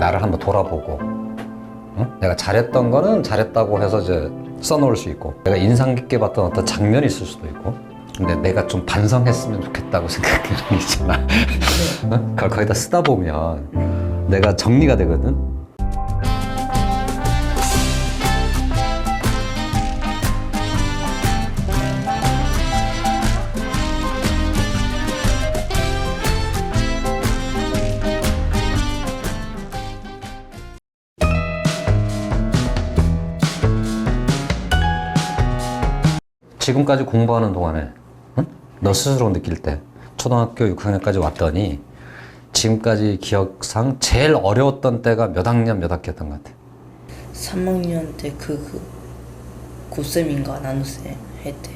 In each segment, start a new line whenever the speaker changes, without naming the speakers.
나를 한번 돌아보고, 응? 내가 잘했던 거는 잘했다고 해서 이제 써놓을 수 있고, 내가 인상 깊게 봤던 어떤 장면이 있을 수도 있고, 근데 내가 좀 반성했으면 좋겠다고 생각하는 게 있잖아. 응? 그걸 거기다 쓰다 보면 내가 정리가 되거든. 지금까지 공부하는 동안에, 응? 너 스스로 느낄 때 초등학교 6학년까지 왔더니 지금까지 기억상 제일 어려웠던 때가 몇 학년 몇 학기였던 것 같아?
3학년 때 고쌤인가 나눗셈 할 때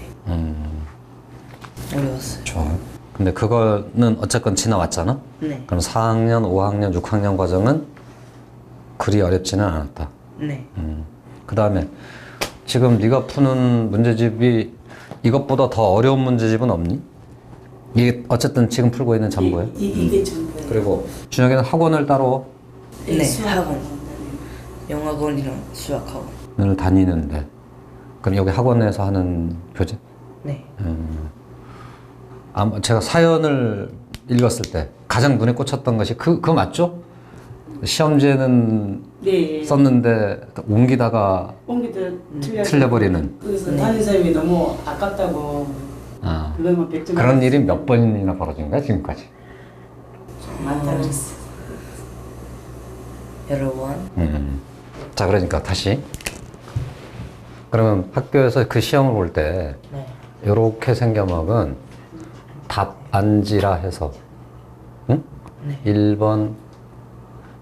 어려웠어요.
좋아. 근데 그거는 어쨌건 지나왔잖아?
네.
그럼 4학년, 5학년, 6학년 과정은 그리 어렵지는 않았다.
네.
그 다음에 지금 네가 푸는 문제집이 이것보다 더 어려운 문제집은 없니? 이게 어쨌든 지금 풀고 있는 전부야?
이게 전부예요.
그리고 준혁이는 학원을 따로
네,
수학.
학원. 영어학원이랑 수학학원.
을 다니는데, 그럼 여기 학원에서 하는 교재?
네.
아마 제가 사연을 읽었을 때 가장 눈에 꽂혔던 것이 그거 맞죠? 시험지에는
네.
썼는데 옮기다가
옮기다
틀려버리는.
그래서 담임선생님이 너무 아깝다고
아,
그거만 100점
그런 일이 몇 번이나 벌어진 거야 지금까지?
많다 그랬어.
여러 번.
자, 그러니까 다시, 그러면 학교에서 그 시험을 볼 때
네.
요렇게 생겨먹은 답안지라 해서, 응?
네.
1번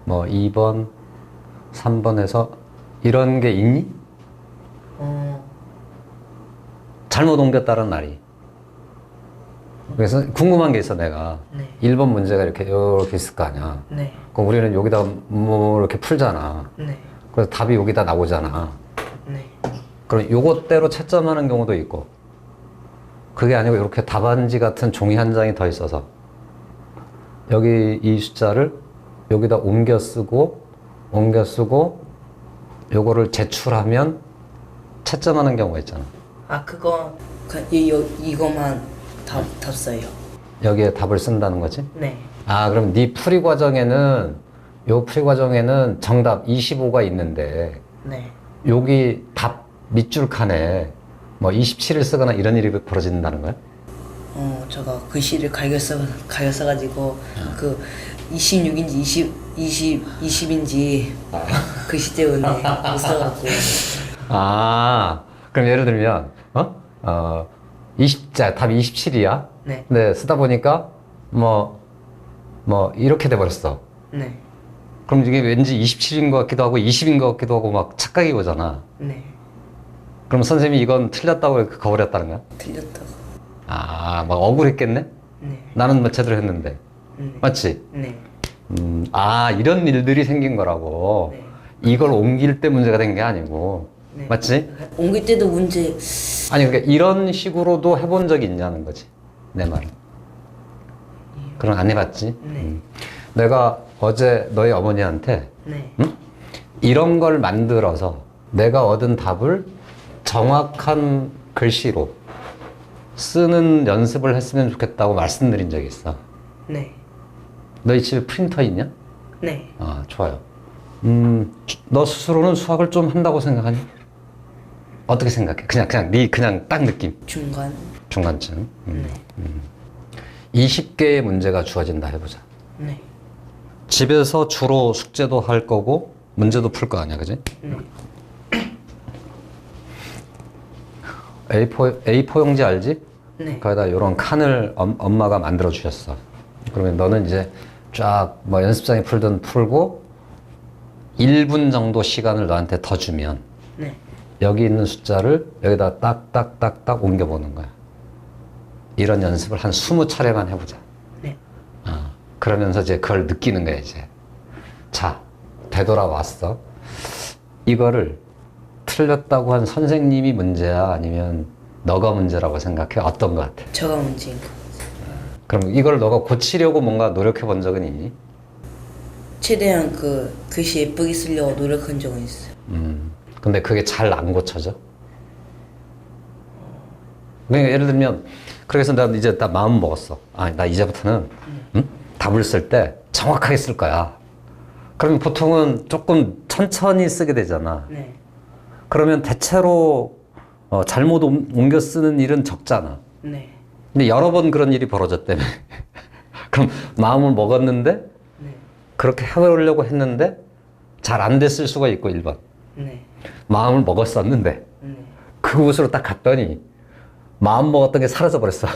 뭐 2번 3번 해서 이런 게 있니? 잘못 옮겼다는 말이. 그래서 궁금한 게 있어 내가.
네.
1번 문제가 이렇게 있을 거 아니야.
네.
그럼 우리는 여기다 뭐 이렇게 풀잖아.
네.
그래서 답이 여기다 나오잖아.
네.
그럼 요것대로 채점하는 경우도 있고, 그게 아니고 이렇게 답안지 같은 종이 한 장이 더 있어서 여기 이 숫자를 여기다 옮겨 쓰고 요거를 제출하면 채점하는 경우가 있잖아.
아 그거 이거만 답 써요.
여기에 답을 쓴다는 거지?
네.
아, 그럼 네 풀이 과정에는 정답 25가 있는데
네.
여기 답 밑줄 칸에 뭐 27을 쓰거나 이런 일이 벌어진다는 거야?
제가 글씨를 갈겨 써가지고 그 26인지 20인지 글씨 때문에 못 써갖고.
아, 그럼 예를 들면, 답이 27이야?
네.
근데 쓰다 보니까, 이렇게 돼버렸어.
네.
그럼 이게 왠지 27인 것 같기도 하고, 20인 것 같기도 하고, 막 착각이 오잖아.
네.
그럼 선생님이 이건 틀렸다고 이렇게 거버렸다는 거야?
틀렸다고.
아, 막 억울했겠네?
네.
나는 뭐 제대로 했는데. 맞지?
네.
이런 일들이 생긴 거라고.
네.
이걸 옮길 때 문제가 된 게 아니고.
네.
맞지?
옮길 때도 문제.
아니, 그러니까 이런 식으로도 해본 적이 있냐는 거지, 내 말은. 그럼 안 해봤지?
네.
내가 어제 너희 어머니한테,
네.
이런 걸 만들어서 내가 얻은 답을 정확한 글씨로 쓰는 연습을 했으면 좋겠다고 말씀드린 적이 있어.
네.
너희 집에 프린터 있냐?
네.
아, 좋아요. 너 스스로는 수학을 좀 한다고 생각하니? 어떻게 생각해? 그냥 딱 느낌. 중간쯤. 20개의 문제가 주어진다 해보자.
네.
집에서 주로 숙제도 할 거고 문제도 풀 거 아니야, 그지?
네.
A4 용지 알지?
네.
거기다 이런 칸을 엄마가 만들어 주셨어. 그러면 너는 이제 쫙 뭐 연습장에 풀든 풀고 1분 정도 시간을 너한테 더 주면
네.
여기 있는 숫자를 여기다 딱딱딱딱 옮겨보는 거야. 이런 연습을 한 20차례만 해보자.
네.
그러면서 이제 그걸 느끼는 거야, 이제. 자, 되돌아왔어. 이거를 틀렸다고 한 선생님이 문제야? 아니면 너가 문제라고 생각해? 어떤 것 같아?
저가 문제인 거.
그럼 이걸 너가 고치려고 뭔가 노력해 본 적은 있니?
최대한 그 글씨 예쁘게 쓰려고 노력한 적은 있어요.
근데 그게 잘 안 고쳐져? 그러니까 예를 들면, 그래서 난 이제 딱 마음 먹었어. 아, 나 이제부터는 답을 쓸 때 정확하게 쓸 거야. 그러면 보통은 조금 천천히 쓰게 되잖아.
네.
그러면 대체로 잘못 옮겨 쓰는 일은 적잖아.
네.
근데 여러 번 그런 일이 벌어졌다며. 그럼 마음을 먹었는데
네.
그렇게 해보려고 했는데 잘 안 됐을 수가 있고 1번.
네.
마음을 먹었었는데
네.
그곳으로 딱 갔더니 마음 먹었던 게 사라져 버렸어.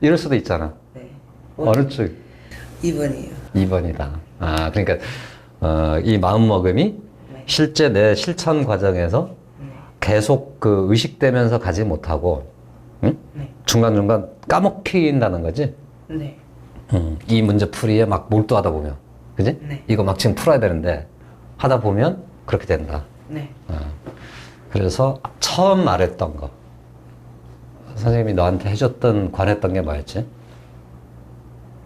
이럴 수도 있잖아.
네.
어느 쪽?
2번이에요.
2번이다. 아, 그러니까 이 마음 먹음이
네.
실제 내 실천 과정에서
네.
계속 그 의식되면서 가지 못하고 응?
네.
중간중간 까먹힌다는 거지.
네.
이 문제 풀이에 막 몰두하다 보면, 그지?
네.
이거 막 지금 풀어야 되는데 하다 보면 그렇게 된다.
네.
그래서 처음 말했던 거, 선생님이 너한테 해줬던 관했던 게 뭐였지?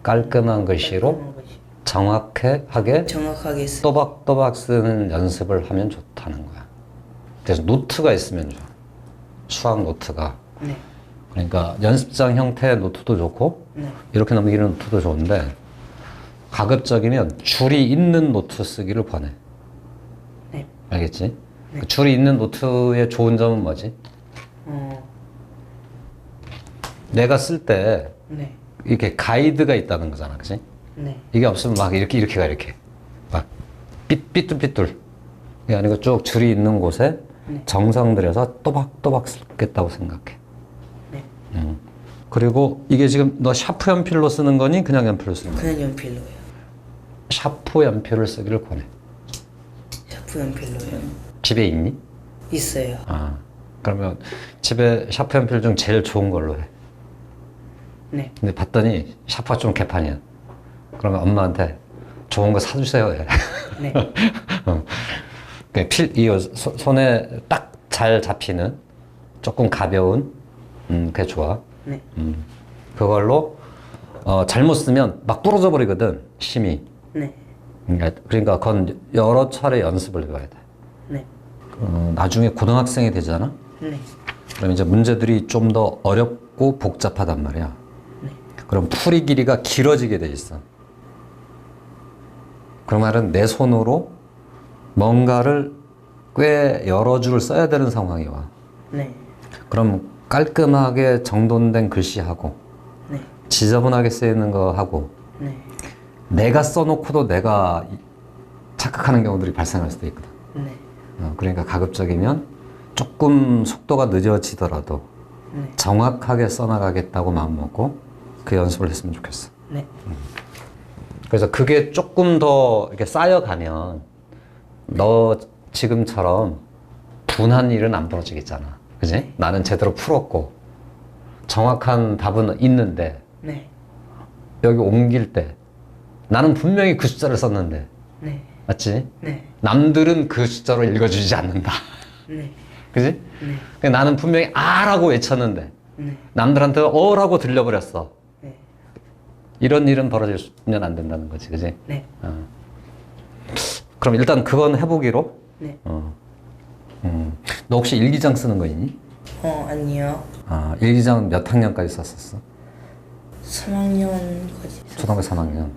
깔끔한 글씨로
깔끔한 글씨.
정확하게
정확하게 쓰.
또박또박 쓰는 연습을 하면 좋다는 거야. 그래서 노트가 있으면 좋아. 수학 노트가.
네.
그러니까 연습장 형태의 노트도 좋고
네.
이렇게 넘기는 노트도 좋은데 가급적이면 줄이 있는 노트 쓰기를 권해.
네.
알겠지? 그 줄이 있는 노트의 좋은 점은 뭐지? 내가 쓸 때
네.
이렇게 가이드가 있다는 거잖아, 그치?
네.
이게 없으면 막 이렇게 가 이렇게 막 삐뚤삐뚤. 이게 아니고 쭉 줄이 있는 곳에
네.
정성 들여서 또박또박 쓰겠다고 생각해.
네.
그리고 이게 지금 너 샤프 연필로 쓰는 거니 그냥 연필로 쓰는 거니?
그냥 연필로요.
샤프 연필을 쓰기를 권해.
샤프 연필로요.
집에 있니?
있어요.
아, 그러면 집에 샤프 연필 중 제일 좋은 걸로 해.
네.
근데 봤더니 샤프가 좀 개판이야. 그러면 엄마한테 좋은 거 사주세요 해.
네.
손에 딱 잘 잡히는 조금 가벼운 그게 좋아.
네.
그걸로 잘못 쓰면 막 부러져 버리거든 심이.
네.
그러니까 그건 여러 차례 연습을 해봐야 돼.
네.
나중에 고등학생이 되잖아.
네.
그럼 이제 문제들이 좀 더 어렵고 복잡하단 말이야.
네.
그럼 풀이 길이가 길어지게 돼 있어. 그 말은 내 손으로 뭔가를 꽤 여러 줄 써야 되는 상황이 와.
네.
그럼 깔끔하게 정돈된 글씨하고
네.
지저분하게 쓰이는 거 하고
네.
내가 써놓고도 내가 착각하는 경우들이 발생할 수도 있거든.
네.
그러니까 가급적이면 조금 속도가 늦어지더라도
네.
정확하게 써나가겠다고 마음먹고 그 연습을 했으면 좋겠어.
네.
그래서 그게 조금 더 이렇게 쌓여가면 너 지금처럼 분한 일은 안 벌어지겠잖아. 그지? 나는 제대로 풀었고 정확한 답은 있는데
네.
여기 옮길 때 나는 분명히 그 숫자를 썼는데
네.
맞지?
네.
남들은 그 숫자로 읽어주지 않는다.
네.
그지?
네.
그러니까 나는 분명히 아라고 외쳤는데
네.
남들한테 어라고 들려버렸어.
네.
이런 일은 벌어지면 안 된다는 거지. 그지?
네.
그럼 일단 그건 해보기로.
네.
너 혹시 일기장 쓰는 거 있니?
아니요.
아, 일기장 몇 학년까지 썼었어?
3학년까지.
초등학교 3학년.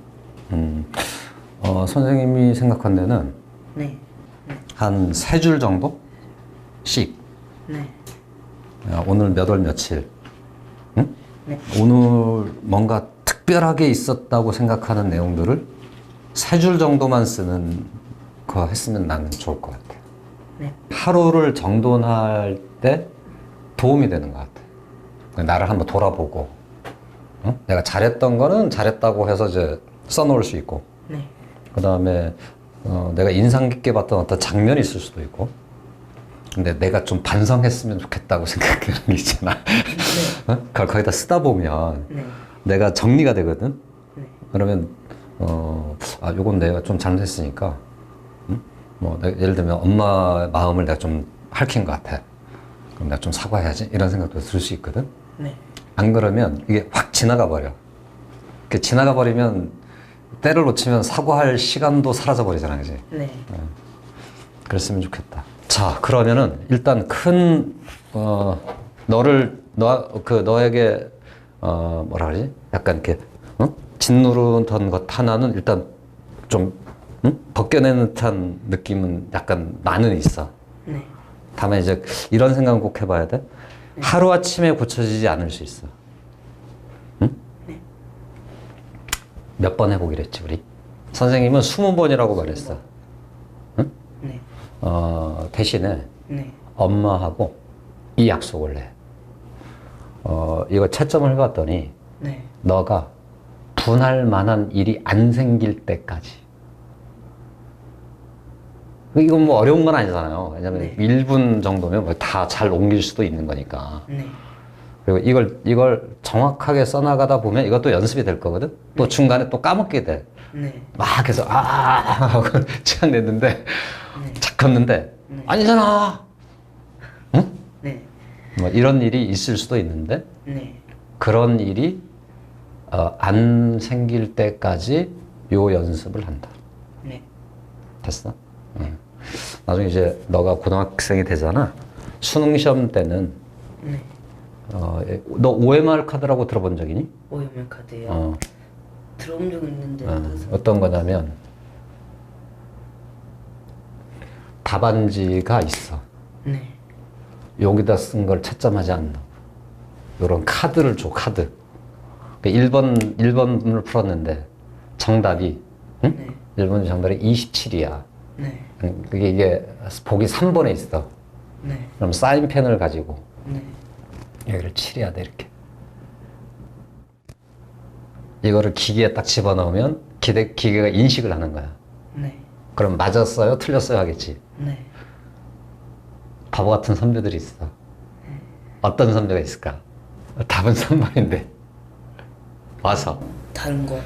선생님이 생각한 데는
네.
한 3줄 정도씩.
네.
야, 오늘 몇 월 며칠. 응?
네.
오늘 뭔가 특별하게 있었다고 생각하는 내용들을 3줄 정도만 쓰는 거 했으면 나는 좋을 것 같아.
네.
하루를 정돈할 때 도움이 되는 것 같아. 나를 한번 돌아보고, 응? 내가 잘했던 거는 잘했다고 해서 이제 써놓을 수 있고,
네.
그 다음에 내가 인상 깊게 봤던 어떤 장면이 있을 수도 있고, 근데 내가 좀 반성했으면 좋겠다고 생각하는 게 있잖아.
네.
어? 그걸 거기다 쓰다 보면
네.
내가 정리가 되거든.
네.
그러면 요건 내가 좀 잘못했으니까, 응? 뭐 예를 들면 엄마 마음을 내가 좀 핥힌 것 같아. 그럼 내가 좀 사과해야지 이런 생각도 들 수 있거든.
네.
안 그러면 이게 확 지나가 버려. 그 지나가 버리면 때를 놓치면 사과할 시간도 사라져 버리잖아, 그지?
네.
그랬으면 좋겠다. 자, 그러면은 일단 너에게 뭐라 그러지? 약간 이렇게 짓누르던 것 하나는 일단 좀 벗겨내는 듯한 느낌은 약간 나는 있어.
네.
다만 이제 이런 생각은 꼭 해봐야 돼. 하루 아침에 고쳐지지 않을 수 있어. 응?
네.
몇 번 해보기로 했지 우리? 선생님은 20번이라고 말했어. 응?
네.
대신에
네.
엄마하고 이 약속을 해. 이거 채점을 해봤더니
네.
너가 분할 만한 일이 안 생길 때까지. 이건 뭐 어려운 건 아니잖아요. 왜냐면
네.
1분 정도면 다 잘 옮길 수도 있는 거니까.
네.
그리고 이걸 정확하게 써나가다 보면 이것도 연습이 될 거거든? 또 중간에 또 까먹게 돼.
네.
막 해서, 하고 취향 냈는데, 착했는데,
네.
아니잖아! 응?
네.
뭐 이런 일이 있을 수도 있는데,
네.
그런 일이 안 생길 때까지 요 연습을 한다.
네.
됐어? 응. 나중에 이제 너가 고등학생이 되잖아. 수능 시험 때는
네.
너 OMR 카드라고 들어본 적 있니?
오염면 카드요.
어,
들어본 적 있는데
어떤 거냐면 답안지가 있어.
네.
여기다 쓴 걸 채점하지 않는다. 요런 카드를 줘, 카드. 1번을 풀었는데 정답이 응?
네.
1번 정답이 27이야.
네.
이게 보기 3번에 있어.
네.
그럼 사인펜을 가지고
네.
여기를 칠해야 돼, 이렇게. 이거를 기계에 딱 집어넣으면 기계가 인식을 하는 거야.
네.
그럼 맞았어요? 틀렸어요? 하겠지.
네.
바보 같은 선배들이 있어. 어떤 선배가 있을까? 답은 3번인데 와서
다른 거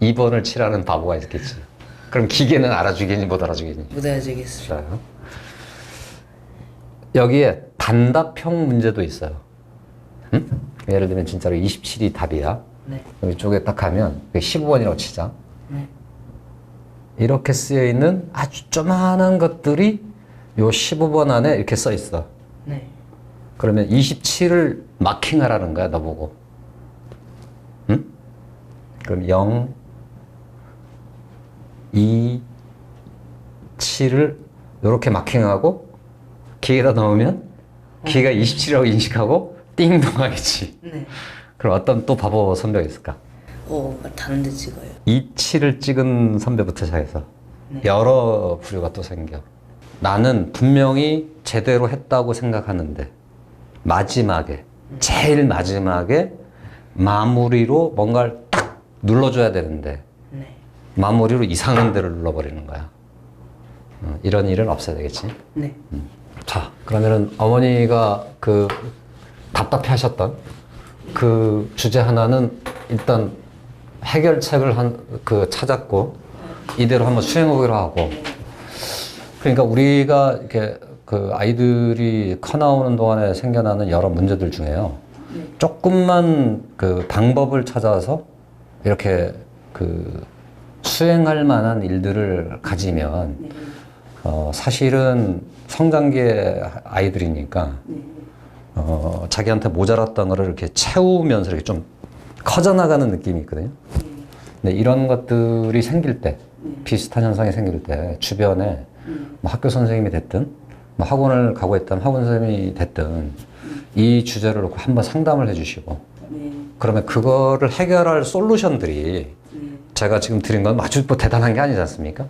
2번을 칠하는 바보가 있겠지. 그럼 기계는 알아주겠니, 못 알아주겠니?
못 알아주겠어요.
좋아요. 여기에 단답형 문제도 있어요. 응? 예를 들면 진짜로 27이 답이야.
네.
여기 쪽에 딱 가면 15번이라고 치자.
네.
이렇게 쓰여 있는 아주 조그만한 것들이 요 15번 안에 이렇게 써 있어.
네.
그러면 27을 마킹하라는 거야, 너보고. 응? 그럼 0, 2, 7을 이렇게 마킹하고 기계에다 넣으면 기계가 27이라고 인식하고 띵동 하겠지.
네.
그럼 어떤 또 바보 선배가 있을까?
다른 데 찍어요.
27을 찍은 선배부터 시작해서
네.
여러 부류가 또 생겨. 나는 분명히 제대로 했다고 생각하는데 마지막에 제일 마지막에 마무리로 뭔가를 딱 눌러줘야 되는데
네.
마무리로 이상한 데를 눌러버리는 거야. 이런 일은 없어야 되겠지.
네.
자, 그러면은 어머니가 그 답답해 하셨던 그 주제 하나는 일단 해결책을 찾았고 이대로 한번 수행하기로 하고. 그러니까 우리가 이렇게 그 아이들이 커 나오는 동안에 생겨나는 여러 문제들 중에요. 조금만 그 방법을 찾아서 이렇게 그 수행할 만한 일들을 가지면 사실은 성장기의 아이들이니까 자기한테 모자랐던 거를 이렇게 채우면서 이렇게 좀 커져나가는 느낌이 있거든요. 근데 이런 것들이 생길 때, 비슷한 현상이 생길 때 주변에 뭐 학교 선생님이 됐든 뭐 학원을 가고 있다면 학원 선생님이 됐든 이 주제를 놓고 한번 상담을 해주시고 그러면 그거를 해결할 솔루션들이 제가 지금 드린 건 아주 뭐 대단한 게 아니지 않습니까?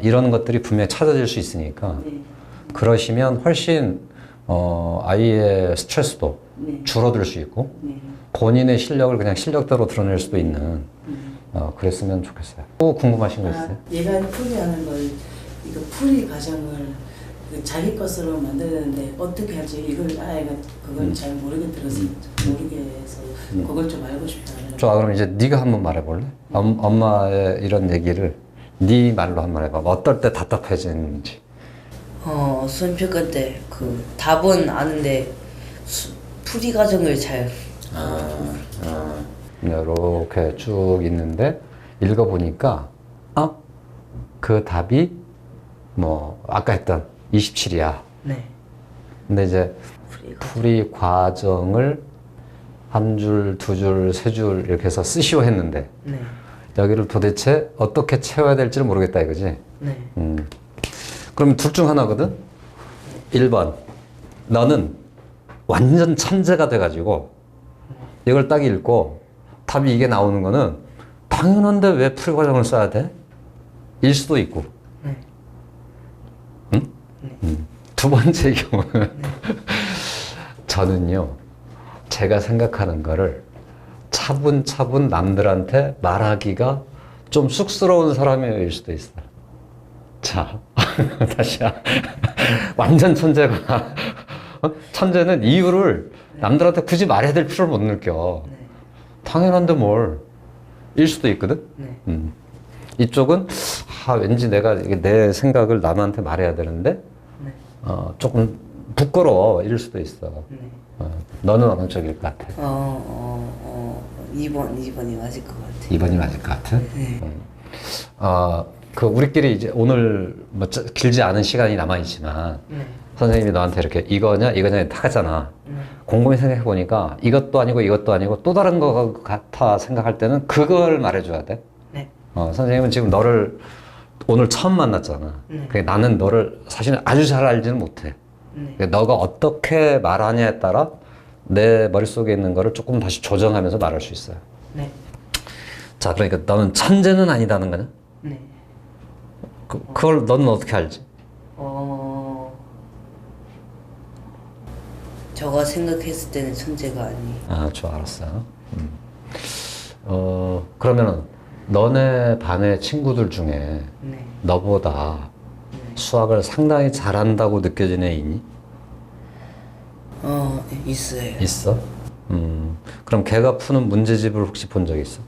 이런 것들이 분명히 찾아질 수 있으니까 그러시면 훨씬 아이의 스트레스도 줄어들 수 있고 본인의 실력을 그냥 실력대로 드러낼 수도 있는 그랬으면 좋겠어요. 또 궁금하신 거 있어요?
얘가 풀이하는 걸 이거 풀이 과정을 그 자기 것으로 만드는데 어떻게 하지? 이걸 아이가 그걸 잘 모르겠어서 그걸 좀 알고 싶다.
좋아, 그럼 이제 네가 한번 말해볼래? 엄마의 이런 얘기를 네 말로 한번 해봐. 어떨 때 답답해지는지.
수험평가 때 그 답은 아는데 풀이 과정을 잘
이렇게 쭉 있는데 읽어보니까 그 답이 뭐 아까 했던 27이야.
네.
근데 이제
풀이
풀이 과정을 한 줄, 두 줄, 세 줄 이렇게 해서 쓰시오 했는데
네.
여기를 도대체 어떻게 채워야 될지를 모르겠다 이거지.
네.
그럼 둘 중 하나거든. 1번 너는 완전 천재가 돼가지고 이걸 딱 읽고 답이 이게 나오는 거는 당연한데 왜 풀이 과정을 써야 돼? 일 수도 있고.
네.
두 번째 경우는 저는요, 제가 생각하는 거를 차분차분 남들한테 말하기가 좀 쑥스러운 사람일 수도 있어. 자, 다시야. 완전 천재거나, 천재는 이유를 남들한테 굳이 말해야 될 필요를 못 느껴.
네.
당연한데 뭘. 일 수도 있거든?
네.
이쪽은, 왠지 내가 이게 내 생각을 남한테 말해야 되는데,
네.
조금 부끄러워. 이럴 수도 있어.
네.
너는 어느 쪽일 것 같아?
2번이 맞을 것 같아요.
2번이 맞을 것 같아?
네.
우리끼리 이제 오늘 뭐 길지 않은 시간이 남아있지만,
네.
선생님이 너한테 이렇게 이거냐, 이거냐 딱 하잖아.
네.
곰곰이 생각해보니까 이것도 아니고 이것도 아니고 또 다른 거 같아 생각할 때는 그걸 말해줘야 돼.
네.
선생님은 지금 너를 오늘 처음 만났잖아.
네.
그러니까 나는 너를 사실은 아주 잘 알지는 못해.
네.
그러니까 너가 어떻게 말하냐에 따라 내 머릿속에 있는 거를 조금 다시 조정하면서 말할 수 있어요.
네.
자, 그러니까 너는 천재는 아니다는 거냐?
네.
그걸 너는 어떻게 알지?
저가 생각했을 때는 천재가 아니에요.
좋아, 알았어. 그러면은 너네 반의 친구들 중에
네.
너보다
네.
수학을 상당히 잘한다고 느껴지는 애 있니?
있어요.
있어? 그럼 걔가 푸는 문제집을 혹시 본 적 있어?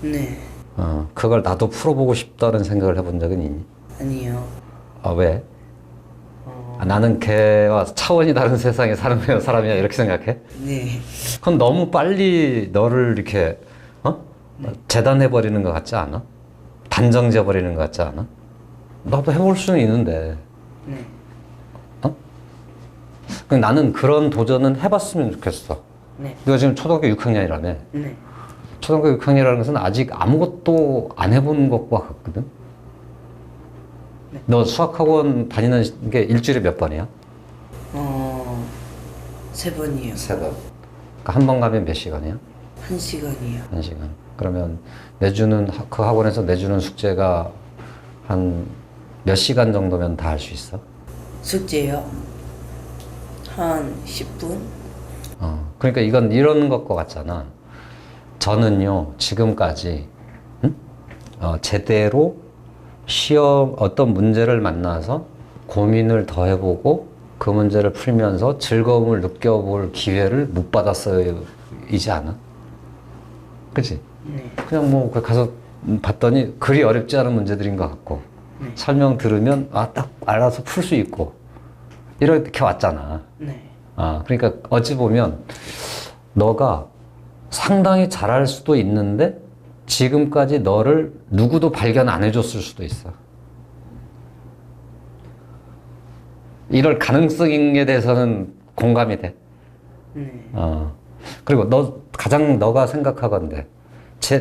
네.
그걸 나도 풀어보고 싶다는 생각을 해본 적은 있니?
아니요.
왜? 나는 걔와 차원이 다른 세상에 사는 사람이야 이렇게 생각해?
네.
그건 너무 빨리 너를 이렇게 재단해버리는 것 같지 않아? 단정지어버리는 것 같지 않아? 나도 해볼 수는 있는데
네.
나는 그런 도전은 해봤으면 좋겠어.
네.
네가 지금 초등학교 6학년이라며.
네.
초등학교 6학년이라는 것은 아직 아무것도 안 해본 것과 같거든?
네.
너 수학학원 다니는 게 일주일에 몇 번이야?
3번이요.
3번. 그러니까 한 번 가면 몇 시간이야?
1시간이요.
1시간. 그러면 그 학원에서 내주는 숙제가 한 몇 시간 정도면 다 할 수 있어?
숙제요? 한 10분?
그러니까 이건 이런 것과 같잖아. 저는요, 지금까지, 제대로 시험, 어떤 문제를 만나서 고민을 더 해보고 그 문제를 풀면서 즐거움을 느껴볼 기회를 못 받았어요. 이지 않아? 그치?
네.
그냥 뭐 가서 봤더니 그리 어렵지 않은 문제들인 것 같고,
네.
설명 들으면 딱 알아서 풀 수 있고, 이렇게 왔잖아.
네.
그러니까 어찌 보면 너가 상당히 잘할 수도 있는데 지금까지 너를 누구도 발견 안 해줬을 수도 있어. 이럴 가능성에 대해서는 공감이 돼.
네.
그리고 너가 생각하건대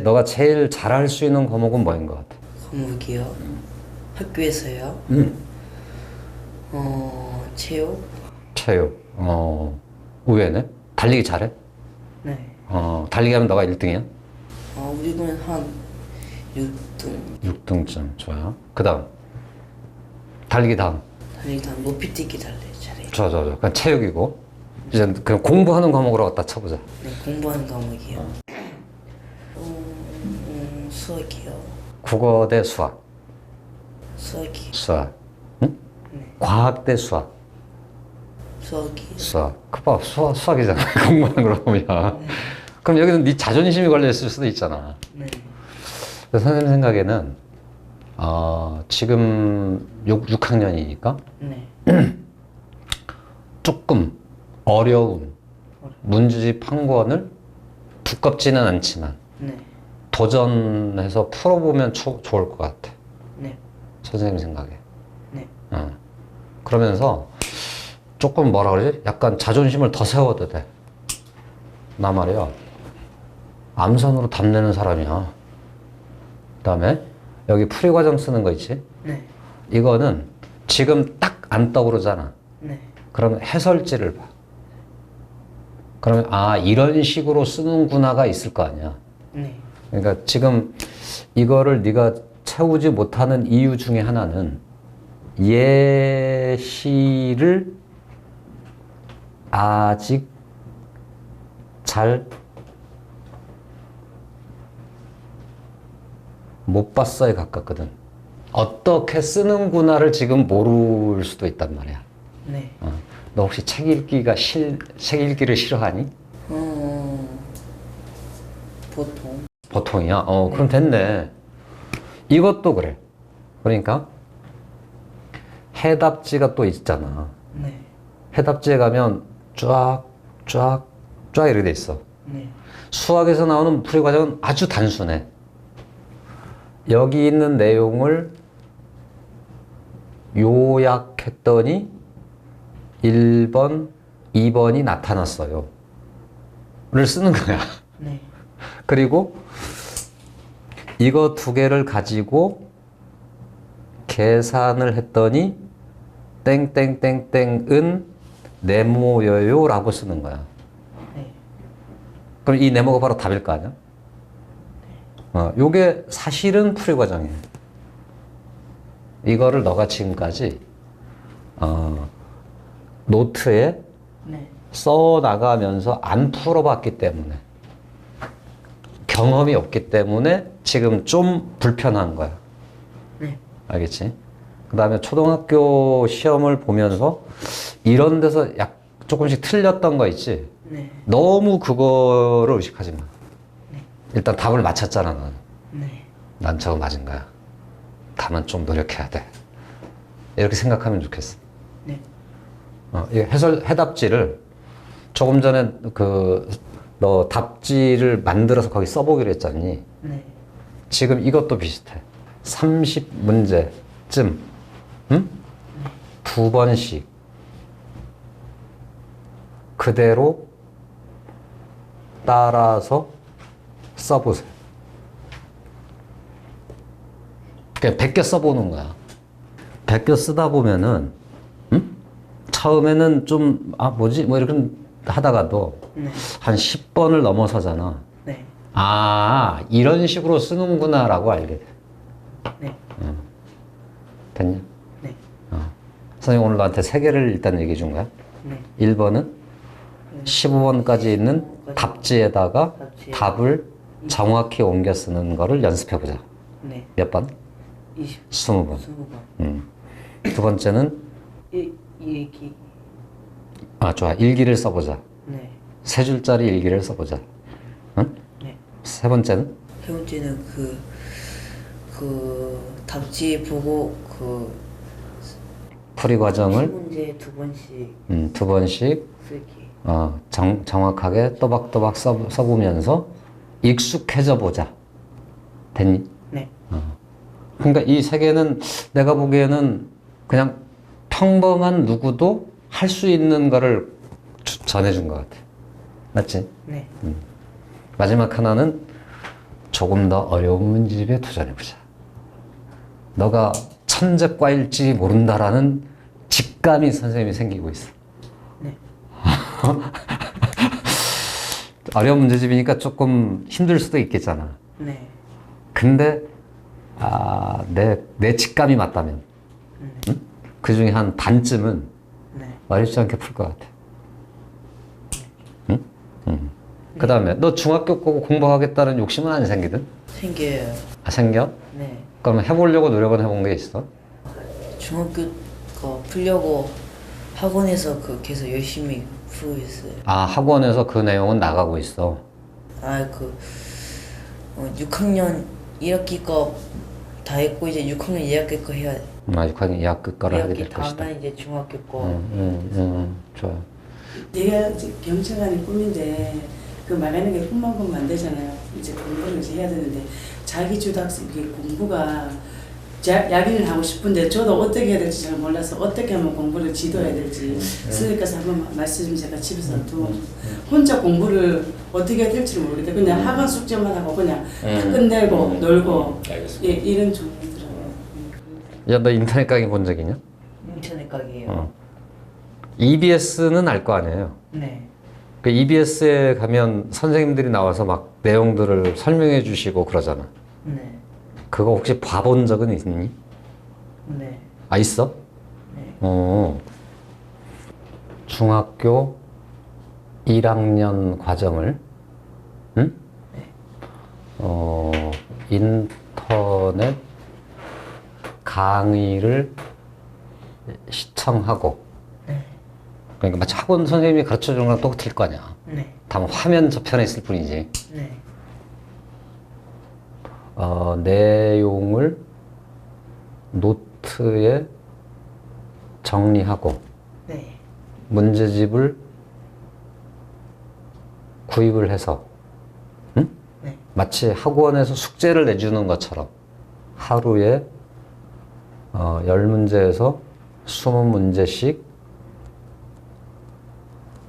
너가 제일 잘할 수 있는 과목은 뭐인 것 같아?
과목이요? 학교에서요? 체육?
체육. 의외네. 달리기 잘해?
네.
달리기 하면 너가 1등이야?
우리는 한 6등.
6등쯤. 좋아요. 그 다음. 달리기 다음.
일단 높이뛰기 잘해요.
좋아. 그냥 체육이고. 이제 그냥 공부하는 과목으로 갖다 쳐보자.
네, 공부하는 과목이요. 수학이요.
국어 대 수학.
수학이.
수학. 응?
네.
과학 대 수학.
수학이.
수학. 그 봐, 수학이잖아. 공부하는 걸로 보면. 그럼 여기는 네 자존심이 걸려있을 수도 있잖아.
네.
그래서 선생님 생각에는, 지금 6학년이니까
네.
조금 어려운 문제집 한 권을 두껍지는 않지만
네.
도전해서 풀어보면 좋을 것 같아.
네.
선생님 생각에.
네.
그러면서 조금 뭐라 그러지? 약간 자존심을 더 세워도 돼. 나 말이야. 암선으로 답내는 사람이야. 그 다음에 여기 풀이 과정 쓰는 거 있지?
네.
이거는 지금 딱 안 떠오르잖아.
네.
그러면 해설지를 봐. 그러면 아 이런 식으로 쓰는구나가 있을 거 아니야.
네.
그러니까 지금 이거를 네가 채우지 못하는 이유 중에 하나는 예시를 아직 잘 못 봤어에 가깝거든. 어떻게 쓰는구나를 지금 모를 수도 있단 말이야.
네.
너 혹시 책 읽기를 싫어하니?
보통.
보통이야? 그럼 됐네. 이것도 그래. 그러니까 해답지가 또 있잖아.
네.
해답지에 가면 쫙 이렇게 돼 있어.
네.
수학에서 나오는 풀이 과정은 아주 단순해. 여기 있는 내용을 요약했더니 1번, 2번이 나타났어요. 를 쓰는 거야.
네.
그리고 이거 두 개를 가지고 계산을 했더니 땡땡땡땡은 네모여요 라고 쓰는 거야.
네.
그럼 이 네모가 바로 답일 거 아니야? 요게 사실은 풀이 과정이에요. 이거를 너가 지금까지 노트에
네.
써 나가면서 안 풀어봤기 때문에 경험이 없기 때문에 지금 좀 불편한 거야.
네.
알겠지? 그 다음에 초등학교 시험을 보면서 이런 데서 조금씩 틀렸던 거 있지?
네.
너무 그거를 의식하지 마. 일단 답을 맞췄잖아, 넌.
네.
난 저거 맞은 거야. 다만 좀 노력해야 돼. 이렇게 생각하면 좋겠어.
네.
이 해답지를 조금 전에 너 답지를 만들어서 거기 써보기로 했잖니.
네.
지금 이것도 비슷해. 30문제쯤, 응? 두 번씩 그대로 따라서 써보세요. 그냥 100개 써보는 거야. 100개 쓰다 보면은, 응? 처음에는 좀, 뭐지? 뭐 이렇게 하다가도
네.
한 10번을 넘어서잖아.
네.
이런 식으로 쓰는구나라고 알게 돼.
네.
됐냐?
네.
선생님 오늘 너한테 3개를 일단 얘기해 준 거야.
네.
1번은 15번까지 있는 답지에다가
답지에.
답을 정확히 옮겨 쓰는 거를 연습해 보자.
네.
몇 번? 20번.
20번.
두 번째는
일기.
좋아. 일기를 써보자.
네.
3줄짜리 일기를 써보자. 응?
네.
세 번째는
세 번째는 답지 보고
풀이 과정을
문제 2번씩
두 번씩
쓰기.
정확하게 또박또박 써보면서 익숙해져 보자. 됐니?
네.
그러니까 이 3개는 내가 보기에는 그냥 평범한 누구도 할 수 있는 거를 전해준 것 같아. 맞지?
네.
마지막 하나는 조금 더 어려운 문집에 도전해보자. 너가 천재과일지 모른다라는 직감이 선생님이 생기고 있어.
네.
어려운 문제집이니까 조금 힘들 수도 있겠잖아.
네.
근데 내 직감이 맞다면 응? 그 중에 한 반쯤은
네.
어렵지 않게 풀 것 같아. 응? 그 다음에 너 중학교 거고 공부하겠다는 욕심은 안 생기든?
생겨요.
생겨?
네.
그러면 해보려고 노력은 해본 게 있어?
중학교 거 풀려고 학원에서 계속 열심히 풀고 있어요.
학원에서 그 내용은 나가고 있어.
6학년 1학기 거 다 했고 이제 6학년 2학기 거 해야 돼.
6학년 2학기 거를 하게
2학기
될 것이다.
다음에 이제 중학교 거.
좋아.
내가 경찰관이 꿈인데 그 말하는 게 꿈만 보면 안 되잖아요. 이제 공부를 이제 해야 되는데 자기 주도학습 이게 공부가 야기를 하고 싶은데 저도 어떻게 해야 될지 잘 몰라서 어떻게 하면 공부를 지도해야 될지 선생님께서 한번 말씀 좀 제가 집에서 또 혼자 공부를 어떻게 해야 될지 모르겠어요. 그냥 학원 숙제만 하고 그냥 다 끝내고 놀고 예, 이런 종류더라고요.
야, 너 인터넷 강의 본 적 있냐?
인터넷 가게요.
EBS는 알 거 아니에요.
네.
그 EBS에 가면 선생님들이 나와서 막 내용들을 설명해 주시고 그러잖아.
네.
그거 혹시 봐본 적은 있니?
네.
아, 있어?
네.
중학교 1학년 과정을, 응? 인터넷 강의를 시청하고,
네.
그러니까 마치 학원 선생님이 가르쳐 주는 거랑 똑같을 거 아니야.
네.
다만 화면 저편에 있을 뿐이지.
네.
내용을 노트에 정리하고
네.
문제집을 구입을 해서, 응?
네.
마치 학원에서 숙제를 내주는 것처럼 하루에 10문제에서 20문제씩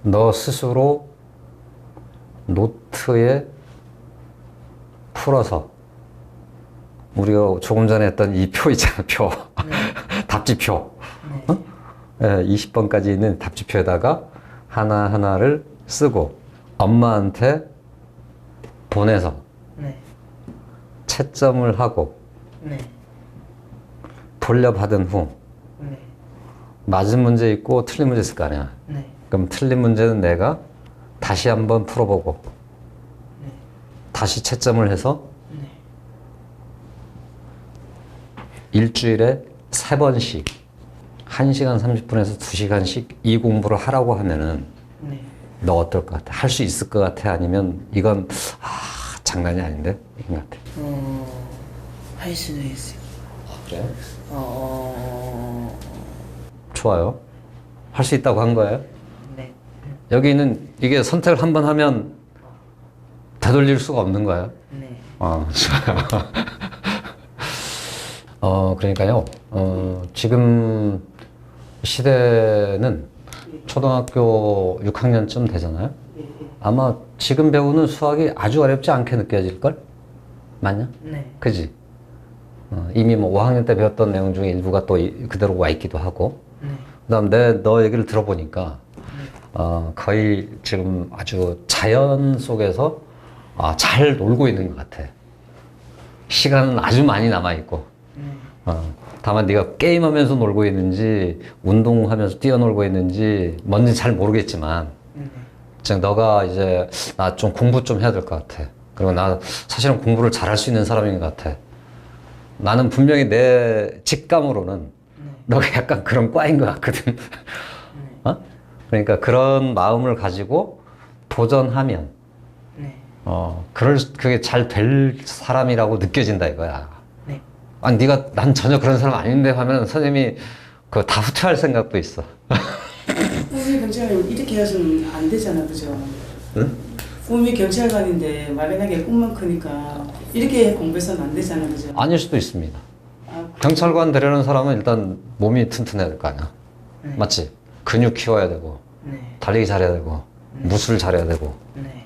너 스스로 노트에 풀어서, 우리가 조금 전에 했던 이 표 있잖아, 표. 답지표.
네.
20번까지 있는 답지표에다가 하나하나를 쓰고 엄마한테 보내서
네.
채점을 하고
네.
돌려받은 후
네.
맞은 문제 있고 틀린 문제 있을 거 아니야.
네.
그럼 틀린 문제는 내가 다시 한번 풀어보고
네.
다시 채점을 해서
네.
일주일에 3번씩 1시간 30분에서 2시간씩 이 공부를 하라고 하면은
네.
너 어떨 것 같아? 할 수 있을 것 같아? 아니면 이건 장난이 아닌데? 이건 것 같아.
할 수도 있어요.
그래?
어.
좋아요. 할 수 있다고 한 거예요?
네.
여기는 이게 선택을 한 번 하면 되돌릴 수가 없는 거예요?
네.
좋아요. 그러니까요, 지금 시대는 초등학교 6학년쯤 되잖아요? 아마 지금 배우는 수학이 아주 어렵지 않게 느껴질걸? 맞냐?
네.
그지? 이미 뭐 5학년 때 배웠던 내용 중에 일부가 또 그대로 와 있기도 하고,
네.
그 다음 너 얘기를 들어보니까, 거의 지금 아주 자연 속에서 잘 놀고 있는 것 같아. 시간은 아주 많이 남아있고,
네.
다만 네가 게임하면서 놀고 있는지, 운동하면서 뛰어놀고 있는지, 뭔지 잘 모르겠지만,
네.
지금 너가 이제, 나 좀 공부 좀 해야 될 것 같아. 그리고 나 사실은 공부를 잘할 수 있는 사람인 것 같아. 나는 분명히 내 직감으로는 너가 약간 그런 과인 것 같거든. 그러니까 그런 마음을 가지고 도전하면,
네.
그게 잘 될 사람이라고 느껴진다 이거야.
네.
아니, 난 전혀 그런 사람 아닌데 하면 선생님이 그거 다 후퇴할 생각도 있어.
꿈이 경찰관 이렇게 해서는 안 되잖아, 그죠?
응?
꿈이 경찰관인데 막연하게 꿈만 크니까 이렇게 공부해서는 안 되잖아, 그죠?
아닐 수도 있습니다.
아,
경찰관 되려는 사람은 일단 몸이 튼튼해야 될 거 아니야.
네.
맞지? 근육 키워야 되고,
네.
달리기 잘해야 되고, 무술 잘해야 되고.
네.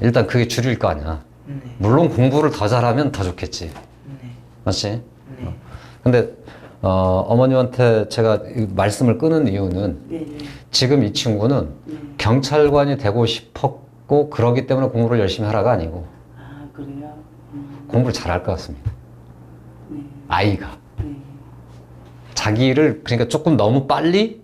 일단 그게 주류일 거 아니야.
네.
물론 공부를 더 잘하면 더 좋겠지.
네.
맞지?
네.
근데 어머님한테 제가 이 말씀을 끊은 이유는
네, 네.
지금 이 친구는 경찰관이 되고 싶었고 그러기 때문에 공부를 열심히 하라가 아니고
아, 그래요?
공부를 잘할 것 같습니다.
네.
아이가
네.
자기를 그러니까 조금 너무 빨리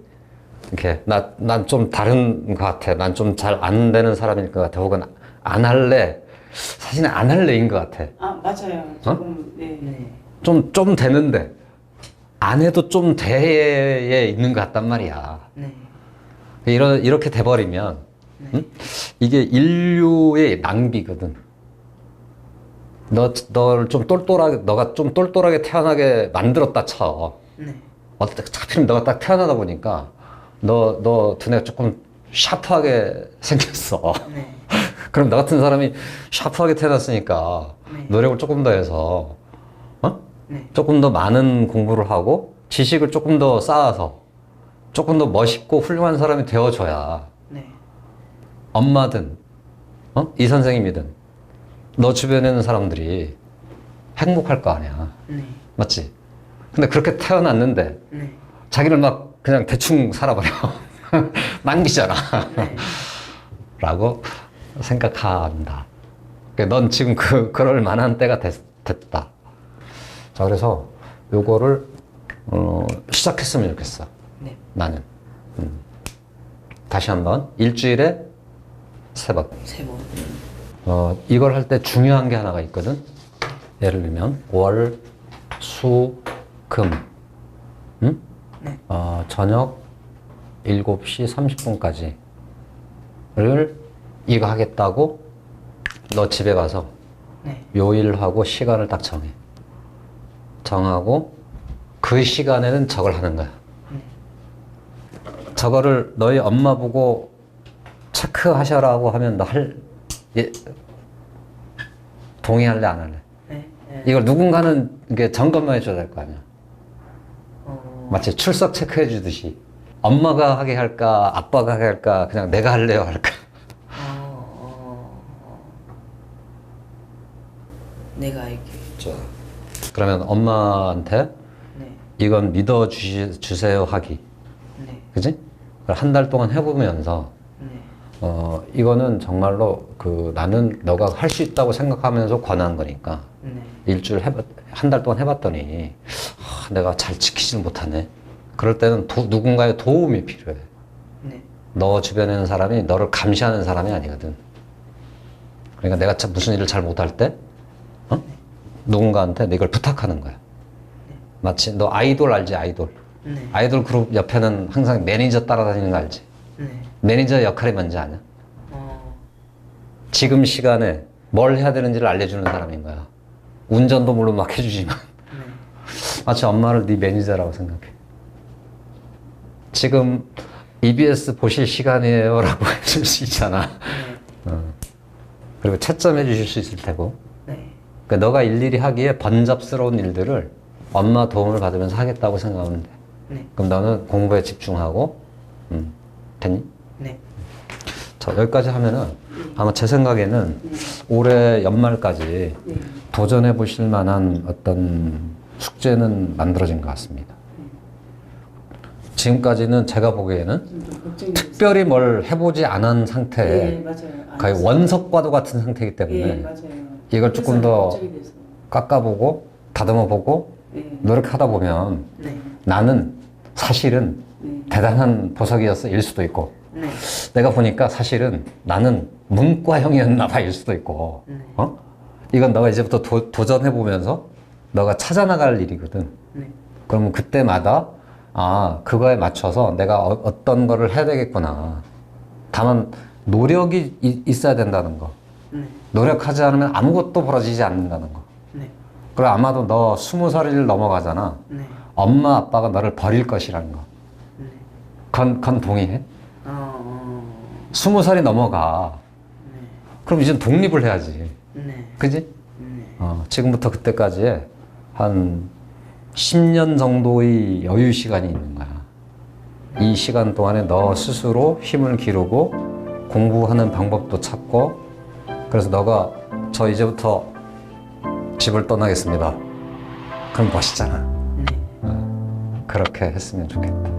이렇게 난 좀 다른 것 같아. 난 좀 잘 안 되는 사람일 것 같아. 혹은 안 할래. 사실은 안 할래인 것 같아.
아, 맞아요. 조금, 네.
네.
좀 되는데 안 해도 좀 대에 있는 것 같단 말이야.
네.
이렇게 돼버리면 응? 이게 인류의 낭비거든. 너를 좀 너가 좀 똘똘하게 태어나게 만들었다 쳐.
네.
하필이면 너가 딱 태어나다 보니까 너 두뇌가 조금 샤프하게 생겼어.
네.
그럼 나 같은 사람이 샤프하게 태어났으니까
네.
노력을 조금 더 해서
네.
조금 더 많은 공부를 하고 지식을 조금 더 쌓아서 조금 더 멋있고 훌륭한 사람이 되어줘야
네.
엄마든 이 선생님이든 너 주변에 있는 사람들이 행복할 거 아니야.
네.
맞지? 근데 그렇게 태어났는데
네.
자기를 막 그냥 대충 살아버려. 남기잖아.
네.
라고 생각한다. 그러니까 넌 지금 그럴 만한 때가 됐다. 자, 그래서 요거를 시작했으면 좋겠어.
네.
나는. 다시 한번 일주일에 3번.
3번.
이걸 할 때 중요한 게 하나가 있거든. 예를 들면 월, 수, 금. 응?
네.
저녁 7시 30분까지를 이거 하겠다고 너 집에 가서
네.
요일하고 시간을 딱 정하고 그 시간에는 저걸 하는 거야. 저거를 너희 엄마 보고 체크하셔라고 하면 너 동의할래 안 할래?
네. 네.
이걸 누군가는 이게 점검만 해줘야 될 거 아니야. 마치 출석 체크해 주듯이 엄마가 하게 할까 아빠가 하게 할까 그냥 내가 할래요 할까.
내가 알게.
좋아. 그러면 엄마한테
네.
이건 믿어주세요 하기.
네.
그지? 한 달 동안 해보면서
네.
이거는 정말로 나는 너가 할 수 있다고 생각하면서 권한 거니까
네.
일주일 한 달 동안 해봤더니 내가 잘 지키지는 못하네. 그럴 때는 누군가의 도움이 필요해.
네.
너 주변에 있는 사람이 너를 감시하는 사람이 아니거든. 그러니까 내가 무슨 일을 잘 못할 때 누군가한테 이걸 부탁하는 거야. 마치 너 아이돌 알지? 아이돌.
네.
아이돌 그룹 옆에는 항상 매니저 따라다니는 거 알지?
네.
매니저 역할이 뭔지 아냐? 지금 시간에 뭘 해야 되는지를 알려주는 사람인 거야. 운전도 물론 막 해주지만 마치 엄마를 네 매니저라고 생각해. 지금 EBS 보실 시간이에요 라고 해줄 수 있잖아. 그리고 채점해 주실 수 있을 테고.
네.
그러니까 너가 일일이 하기에 번잡스러운 일들을 엄마 도움을 받으면서 하겠다고 생각하면 돼.
네.
그럼 너는 공부에 집중하고 됐니?
네.
자, 여기까지 하면은 아마 제 생각에는 올해 연말까지 도전해 보실 만한 어떤 숙제는 만들어진 것 같습니다. 지금까지는 제가 보기에는
좀 걱정이
특별히 뭘 해보지 않은 상태에
예, 맞아요.
거의 원석과도 같은 상태이기 때문에
예, 맞아요.
이걸 조금
그래서
더
걱정이 돼서.
깎아보고 다듬어보고
예.
노력하다 보면
네.
나는 사실은 대단한 보석이었어 일 수도 있고
네.
내가 보니까 사실은 나는 문과형이었나 봐일 수도 있고 이건 너가 이제부터 도전해보면서 너가 찾아나갈 일이거든.
네.
그러면 그때마다 그거에 맞춰서 내가 어떤 거를 해야 되겠구나. 다만 노력이 있어야 된다는 거.
네.
노력하지 않으면 아무것도 벌어지지 않는다는 거.
네.
그리고 아마도 너 20살을 넘어가잖아.
네.
엄마 아빠가 너를 버릴 것이라는 거.
네.
그건 동의해? 20살이 넘어가.
네.
그럼 이제 독립을 해야지.
네.
그지?
네.
지금부터 그때까지의 한 10년 정도의 여유 시간이 있는 거야. 이 시간 동안에 너 스스로 힘을 기르고 공부하는 방법도 찾고 그래서 너가 저 이제부터 집을 떠나겠습니다. 그럼 멋있잖아.
네.
그렇게 했으면 좋겠다.